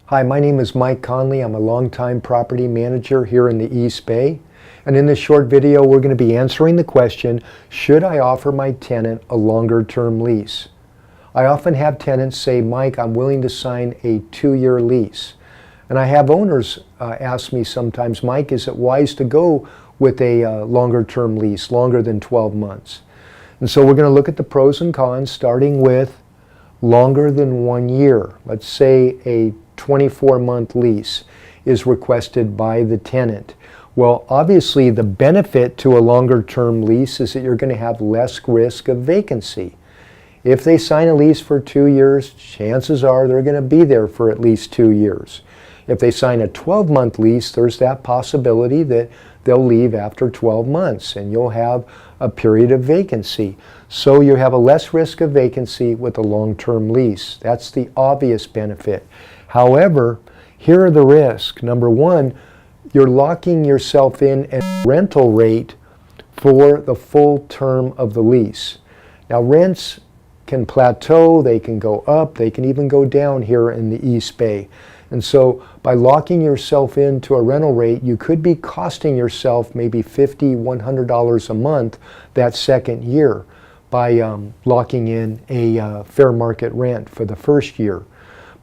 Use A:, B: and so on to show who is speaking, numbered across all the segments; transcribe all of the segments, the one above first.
A: Hi, my name is Mike Conley. I'm a longtime property manager here in the East Bay. And in this short video, we're going to be answering the question, should I offer my tenant a longer term lease? I often have tenants say, Mike, I'm willing to sign a 2-year lease. And I have owners ask me sometimes, Mike, is it wise to go with a longer term lease, longer than 12 months? And so we're going to look at the pros and cons, starting with longer than 1 year. Let's say a 24-month lease is requested by the tenant. Well, obviously the benefit to a longer term lease is that you're going to have less risk of vacancy. If they sign a lease for 2 years, chances are they're going to be there for at least 2 years. If they sign a 12-month lease, there's that possibility that they'll leave after 12 months and you'll have a period of vacancy. So you have a less risk of vacancy with a long-term lease. That's the obvious benefit. However, here are the risks. Number one, you're locking yourself in at a rental rate for the full term of the lease. Now, rents can plateau, they can go up, they can even go down here in the East Bay. And so by locking yourself into a rental rate, you could be costing yourself maybe $50, $100 a month that second year by locking in a fair market rent for the first year.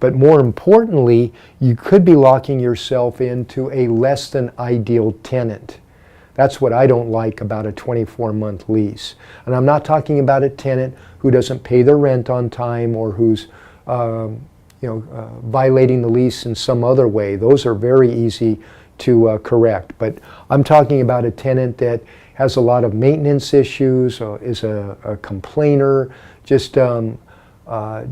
A: But more importantly, you could be locking yourself into a less than ideal tenant. That's what I don't like about a 24-month lease. And I'm not talking about a tenant who doesn't pay their rent on time or who's violating the lease in some other way. Those are very easy to correct. But I'm talking about a tenant that has a lot of maintenance issues, is a complainer, just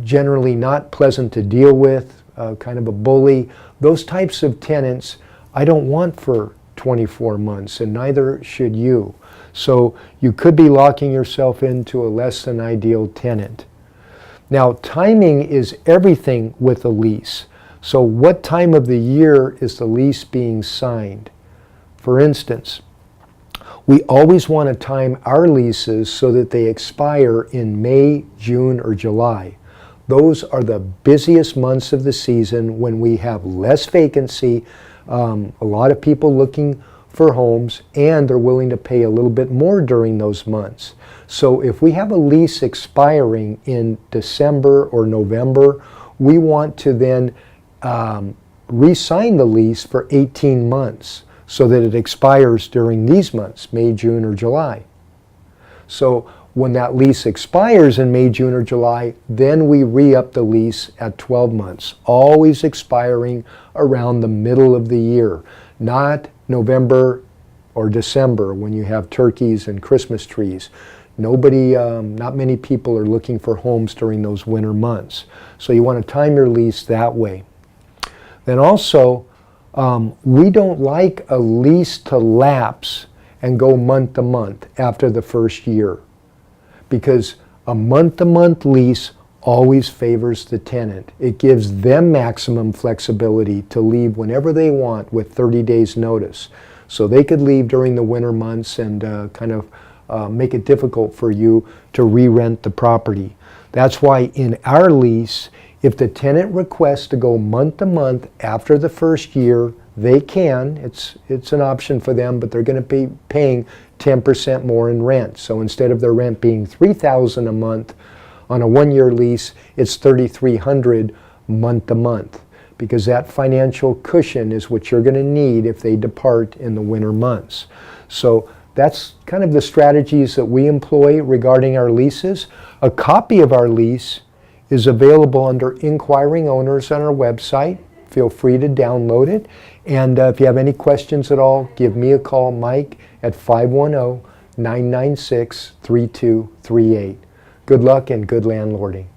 A: generally not pleasant to deal with, kind of a bully. Those types of tenants I don't want for 24 months, and neither should you. So you could be locking yourself into a less than ideal tenant. Now, timing is everything with a lease. So what time of the year is the lease being signed? For instance, we always want to time our leases so that they expire in May, June, or July. Those are the busiest months of the season when we have less vacancy, a lot of people looking for homes, and they're willing to pay a little bit more during those months. So if we have a lease expiring in December or November, we want to then re-sign the lease for 18 months so that it expires during these months, May, June, or July. So when that lease expires in May, June, or July, then we re-up the lease at 12 months, always expiring around the middle of the year, not November or December when you have turkeys and Christmas trees. Not many people are looking for homes during those winter months. So you want to time your lease that way. Then also, we don't like a lease to lapse and go month to month after the first year, because a month-to-month lease always favors the tenant. It gives them maximum flexibility to leave whenever they want with 30 days notice. So they could leave during the winter months and kind of make it difficult for you to re-rent the property. That's why in our lease, if the tenant requests to go month to month after the first year, they can. It's an option for them, but they're going to be paying 10% more in rent. So instead of their rent being $3,000 a month on a 1-year lease, it's $3,300 month to month, because that financial cushion is what you're going to need if they depart in the winter months. So that's kind of the strategies that we employ regarding our leases. A copy of our lease is available under Inquiring Owners on our website. Feel free to download it. And if you have any questions at all, give me a call, Mike, at 510-996-3238. Good luck and good landlording.